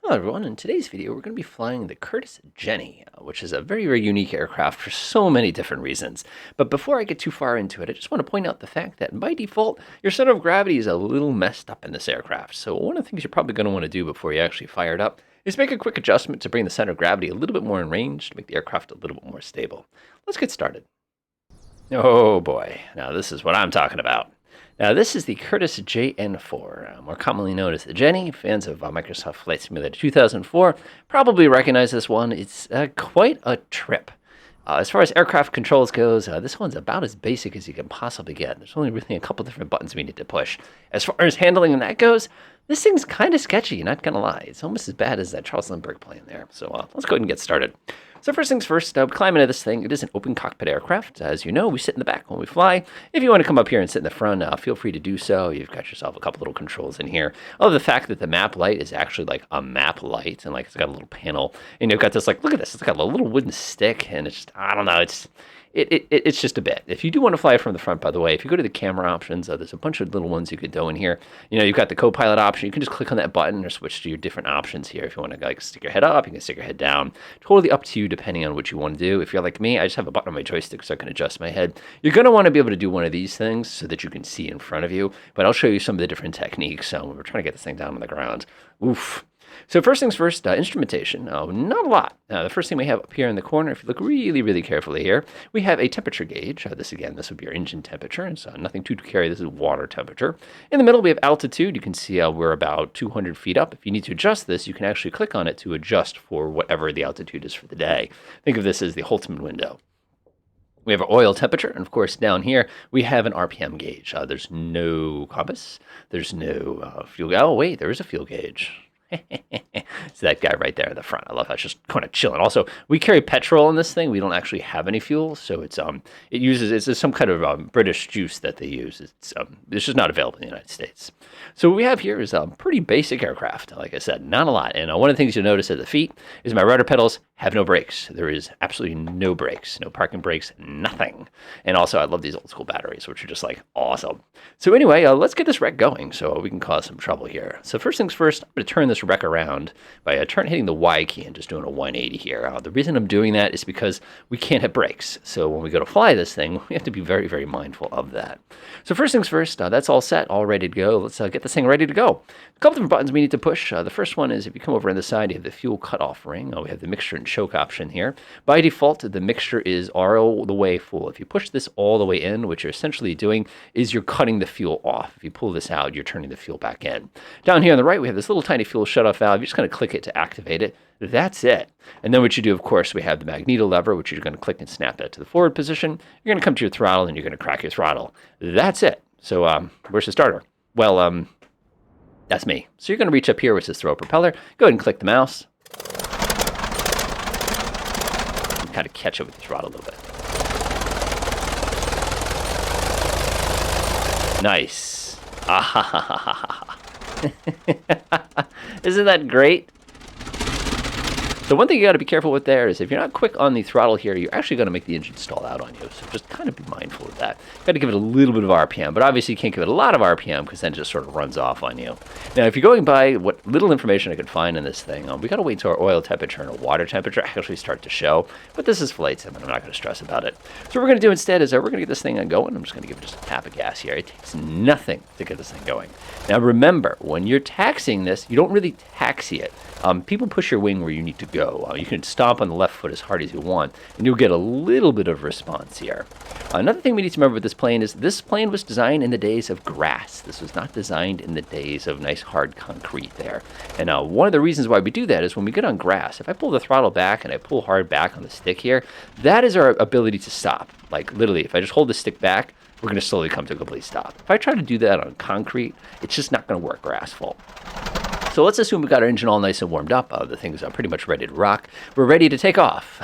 Hello everyone, in today's video we're going to be flying the Curtiss Jenny, which is a very, very unique aircraft for so many different reasons. But before I get too far into it, I just want to point out the fact that by default, your center of gravity is a little messed up in this aircraft. So one of the things you're probably going to want to do before you actually fire it up is make a quick adjustment to bring the center of gravity a little bit more in range to make the aircraft a little bit more stable. Let's get started. Oh boy, now this is what I'm talking about. Now, this is the Curtiss JN-4, more commonly known as the Jenny. Fans of Microsoft Flight Simulator 2004 probably recognize this one. It's quite a trip. As far as aircraft controls goes, this one's about as basic as you can possibly get. There's only really a couple different buttons we need to push. As far as handling and that goes, this thing's kind of sketchy, not going to lie. It's almost as bad as that Charles Lindbergh plane there. So let's go ahead and get started. So first things first, we climb into this thing. It is an open cockpit aircraft. As you know, we sit in the back when we fly. If you want to come up here and sit in the front, feel free to do so. You've got yourself a couple little controls in here. I love the fact that the map light is actually like a map light, and like it's got a little panel. And you've got this, like, look at this. It's got a little wooden stick, and it's just, I don't know, it's just a bit. If you do want to fly from the front, by the way, if you go to the camera options, there's a bunch of little ones you could go in here. You know, you've got the co-pilot option. You can just click on that button or switch to your different options here. If you want to like stick your head up, you can stick your head down. Totally up to you depending on what you want to do. If you're like me, I just have a button on my joystick so I can adjust my head. You're going to want to be able to do one of these things so that you can see in front of you. But I'll show you some of the different techniques when we're trying to get this thing down on the ground. Oof. So first things first, instrumentation. Not a lot. The first thing we have up here in the corner, if you look really, really carefully here, we have a temperature gauge. This would be our engine temperature. It's nothing to carry. This is water temperature. In the middle, we have altitude. You can see we're about 200 feet up. If you need to adjust this, you can actually click on it to adjust for whatever the altitude is for the day. Think of this as the Holtzman window. We have our oil temperature, and of course down here we have an RPM gauge. There's no compass. There's no fuel. Oh wait, there is a fuel gauge. It's that guy right there in the front. I love how it's just kind of chilling. Also, we carry petrol in this thing. We don't actually have any fuel, so it's some kind of British juice that they use. It's just not available in the United States. So what we have here is a pretty basic aircraft. Like I said, not a lot. And one of the things you'll notice at the feet is my rudder pedals have no brakes. There is absolutely no brakes, no parking brakes, nothing. And also, I love these old school batteries, which are just like awesome. So anyway, let's get this wreck going so we can cause some trouble here. So first things first, I'm going to turn this wreck around by hitting the Y key and just doing a 180 here. The reason I'm doing that is because we can't hit brakes. So when we go to fly this thing, we have to be very, very mindful of that. So first things first, that's all set, all ready to go. Let's get this thing ready to go. A couple different buttons we need to push. The first one is if you come over on the side, you have the fuel cutoff ring. We have the mixture and choke option here. By default, the mixture is all the way full. If you push this all the way in, what you're essentially doing is you're cutting the fuel off. If you pull this out, you're turning the fuel back in. Down here on the right, we have this little tiny fuel shutoff valve. You're just going to click it to activate it. That's it. And then what you do, of course, we have the magneto lever, which you're going to click and snap that to the forward position. You're going to come to your throttle, and you're going to crack your throttle. That's it. So where's the starter? Well, that's me. So you're going to reach up here, which says throw propeller. Go ahead and click the mouse. And kind of catch it with the throttle a little bit. Nice. Ah ha ha ha ha ha. Isn't that great? The one thing you got to be careful with there is if you're not quick on the throttle here, you're actually going to make the engine stall out on you. So just kind of be mindful of that. Got to give it a little bit of RPM, but obviously you can't give it a lot of RPM because then it just sort of runs off on you. Now, if you're going by what little information I could find in this thing, we got to wait till our oil temperature and our water temperature actually start to show. But this is flight sim, and I'm not going to stress about it. So what we're going to do instead is we're going to get this thing going. I'm just going to give it just a tap of gas here. It takes nothing to get this thing going. Now, remember, when you're taxiing this, you don't really taxi it. People push your wing where you need to go. You can stomp on the left foot as hard as you want, and you'll get a little bit of response here. Another thing we need to remember with this plane is this plane was designed in the days of grass. This was not designed in the days of nice hard concrete there. And one of the reasons why we do that is when we get on grass, if I pull the throttle back and I pull hard back on the stick here, that is our ability to stop. Like literally, if I just hold the stick back, we're going to slowly come to a complete stop. If I try to do that on concrete, it's just not going to work or asphalt. So let's assume we've got our engine all nice and warmed up. The thing's pretty much ready to rock. We're ready to take off.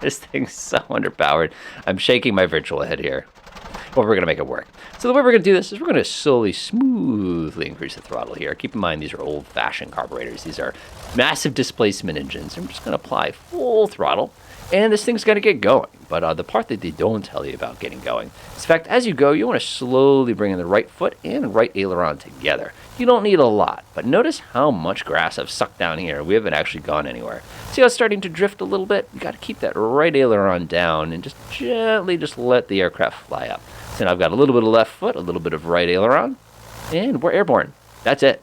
This thing's so underpowered. I'm shaking my virtual head here. But we're going to make it work. So the way we're going to do this is we're going to slowly, smoothly increase the throttle here. Keep in mind, these are old-fashioned carburetors. These are massive displacement engines. I'm just going to apply full throttle. and this thing's going to get going. But the part that they don't tell you about getting going is the fact as you go, you want to slowly bring in the right foot and right aileron together. You don't need a lot, but notice how much grass I've sucked down here. We haven't actually gone anywhere. See how it's starting to drift a little bit? You got to keep that right aileron down and just gently just let the aircraft fly up. So now I've got a little bit of left foot, a little bit of right aileron, and we're airborne. That's it.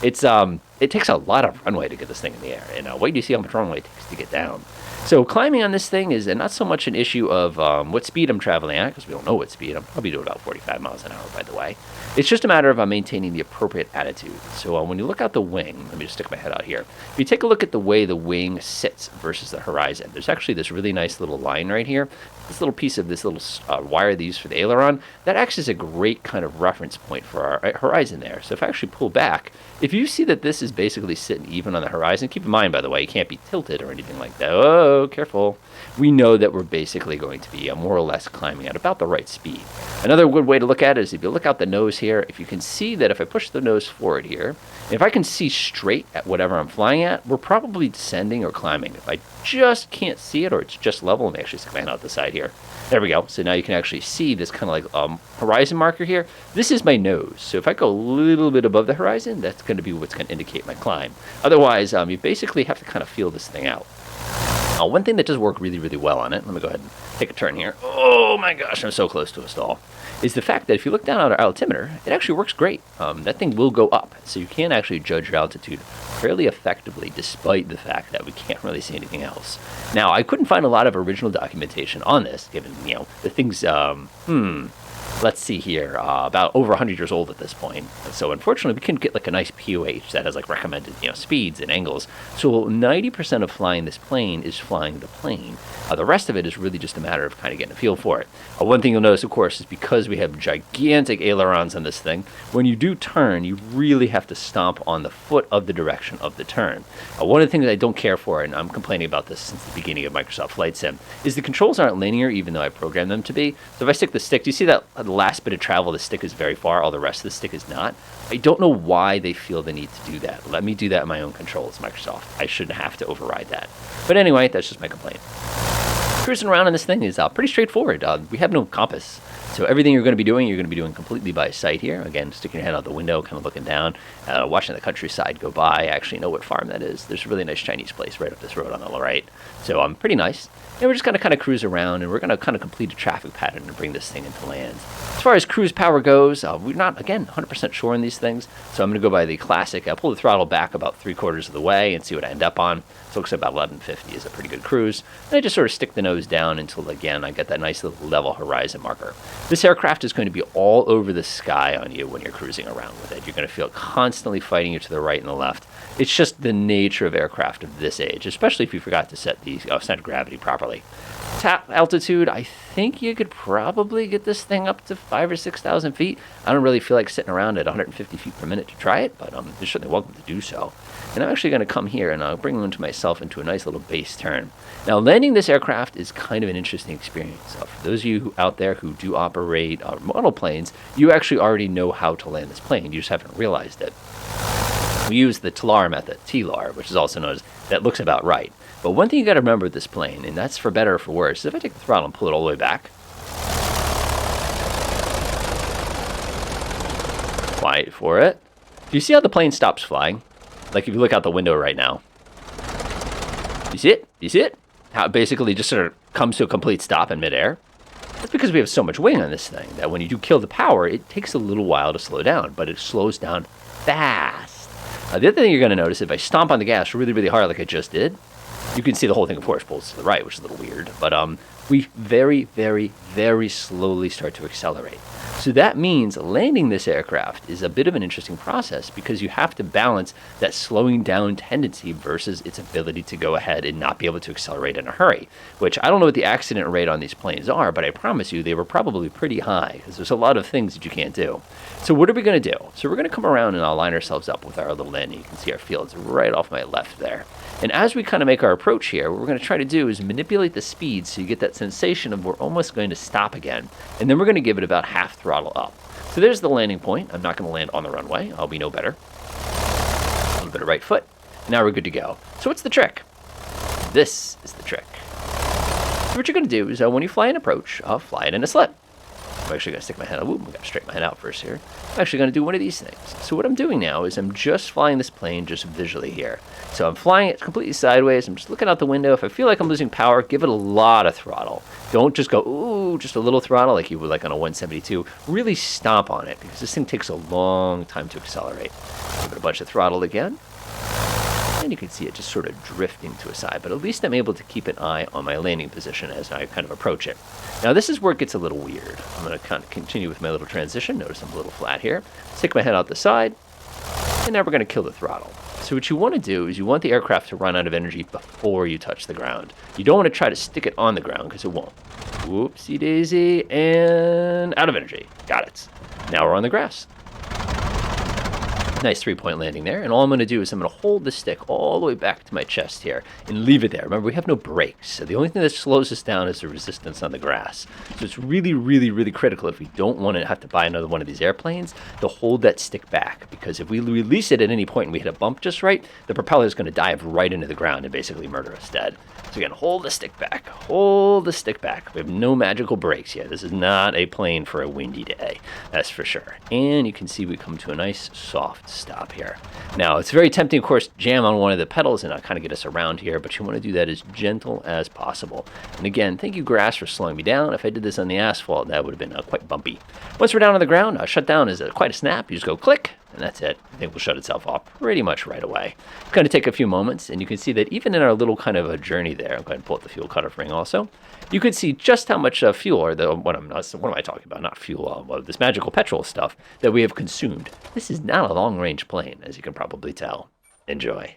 It takes a lot of runway to get this thing in the air, and wait till you see how much runway it takes to get down. So climbing on this thing is not so much an issue of what speed I'm traveling at, because we don't know what speed. I'm probably doing about 45 miles an hour, by the way. It's just a matter of maintaining the appropriate attitude. So when you look out the wing, let me just stick my head out here. If you take a look at the way the wing sits versus the horizon, there's actually this really nice little line right here. This little piece of this little wire they use for the aileron, that acts as a great kind of reference point for our horizon there. So if I actually pull back, if you see that this is basically sitting even on the horizon, keep in mind, by the way, you can't be tilted or anything like that. Oh, careful. We know that we're basically going to be more or less climbing at about the right speed. Another good way to look at it is if you look out the nose here, if you can see that if I push the nose forward here, if I can see straight at whatever I'm flying at, we're probably descending or climbing. If I just can't see it or it's just level, let me actually stick my hand out the side here. There we go. So now you can actually see this kind of like horizon marker here. This is my nose. So if I go a little bit above the horizon, that's going to be what's going to indicate my climb. Otherwise, you basically have to kind of feel this thing out. One thing that does work really, really well on it, let me go ahead and take a turn here. Oh my gosh, I'm so close to a stall. Is the fact that if you look down at our altimeter, it actually works great. That thing will go up, so you can actually judge your altitude fairly effectively, despite the fact that we can't really see anything else. Now, I couldn't find a lot of original documentation on this, given, the thing's, let's see here, about over 100 years old at this point. So unfortunately, we couldn't get like a nice POH that has like recommended, speeds and angles. So 90% of flying this plane is flying the plane. The rest of it is really just a matter of kind of getting a feel for it. One thing you'll notice, of course, is because we have gigantic ailerons on this thing, when you do turn, you really have to stomp on the foot of the direction of the turn. One of the things I don't care for, and I'm complaining about this since the beginning of Microsoft Flight Sim, is the controls aren't linear, even though I programmed them to be. So if I stick the stick, do you see that the last bit of travel, the stick is very far, all the rest of the stick is not? I don't know why they feel the need to do that. Let me do that in my own controls, Microsoft. I shouldn't have to override that. But anyway, that's just my complaint. Cruising around in this thing is pretty straightforward. We have no compass, so everything you're going to be doing completely by sight here. Again, sticking your head out the window, kind of looking down, watching the countryside go by. I actually know what farm that is. There's a really nice Chinese place right up this road on the right. So pretty nice. And we're just going to kind of cruise around, and we're going to kind of complete a traffic pattern and bring this thing into land. As far as cruise power goes, we're not, again, 100% sure on these things, so I'm going to go by the classic. I'll pull the throttle back about 3/4 of the way and see what I end up on. So it looks like about 1150 is a pretty good cruise. And I just sort of stick the nose down until, again, I get that nice little level horizon marker. This aircraft is going to be all over the sky on you when you're cruising around with it. You're going to feel it constantly fighting you to the right and the left. It's just the nature of aircraft of this age, especially if you forgot to set the center of gravity properly. Top altitude, I think you could probably get this thing up to 5,000 or 6,000 feet. I don't really feel like sitting around at 150 feet per minute to try it, but you're certainly welcome to do so. And I'm actually going to come here and I'll bring myself into a nice little base turn. Now, landing this aircraft is kind of an interesting experience. For those of you out there who do operate model planes, you actually already know how to land this plane. You just haven't realized it. We use the TLAR method, TLAR, which is also known as that looks about right. But one thing you got to remember with this plane, and that's for better or for worse, is if I take the throttle and pull it all the way back, quiet for it. Do you see how the plane stops flying? Like if you look out the window right now. You see it? You see it? How it basically just sort of comes to a complete stop in midair. That's because we have so much wing on this thing that when you do kill the power, it takes a little while to slow down, but it slows down fast. The other thing you're going to notice, if I stomp on the gas really, really hard like I just did, you can see the whole thing, of course, pulls to the right, which is a little weird. But we very, very, very slowly start to accelerate. So that means landing this aircraft is a bit of an interesting process because you have to balance that slowing down tendency versus its ability to go ahead and not be able to accelerate in a hurry, which I don't know what the accident rate on these planes are, but I promise you they were probably pretty high because there's a lot of things that you can't do. So what are we going to do? So we're going to come around and I'll line ourselves up with our little landing. You can see our fields right off my left there. And as we kind of make our approach here, what we're going to try to do is manipulate the speed so you get that sensation of we're almost going to stop again. And then we're going to give it about half throttle up. So there's the landing point. I'm not going to land on the runway. We know better. A little bit of right foot. Now we're good to go. So what's the trick? This is the trick. So what you're going to do is when you fly an approach, fly it in a slip. I'm actually going to stick my head out. Whoop, I'm going to straighten my head out first here. I'm actually going to do one of these things. So what I'm doing now is I'm just flying this plane just visually here. So I'm flying it completely sideways. I'm just looking out the window. If I feel like I'm losing power, give it a lot of throttle. Don't just go, ooh, just a little throttle like you would like on a 172. Really stomp on it because this thing takes a long time to accelerate. Give it a bunch of throttle again. And you can see it just sort of drifting to a side, but at least I'm able to keep an eye on my landing position as I kind of approach it. Now this is where it gets a little weird. I'm going to kind of continue with my little transition. Notice I'm a little flat here. Stick my head out the side, and now we're going to kill the throttle. So what you want to do is you want the aircraft to run out of energy before you touch the ground. You don't want to try to stick it on the ground because it won't. Whoopsie daisy, and out of energy. Got it. Now we're on the grass. Nice 3-point landing there, and all I'm going to do is I'm going to hold the stick all the way back to my chest here and leave it there. Remember, we have no brakes, so the only thing that slows us down is the resistance on the grass. So it's really, really, really critical if we don't want to have to buy another one of these airplanes to hold that stick back, because if we release it at any point and we hit a bump just right, the propeller is going to dive right into the ground and basically murder us dead. So again, hold the stick back. Hold the stick back. We have no magical brakes yet. This is not a plane for a windy day, that's for sure. And you can see we come to a nice soft stop here. Now, it's very tempting, of course, to jam on one of the pedals and kind of get us around here, but you want to do that as gentle as possible. And again, thank you, grass, for slowing me down. If I did this on the asphalt, that would have been quite bumpy. Once we're down on the ground, shut down is quite a snap. You just go click, and that's it. The thing will shut itself off pretty much right away. It's going to take a few moments, and you can see that even in our little kind of a journey there, I'm going to pull up the fuel cutoff ring also, you could see just how much fuel, or what am I talking about? Not fuel, well, this magical petrol stuff that we have consumed. This is not a long-range plane, as you can probably tell. Enjoy.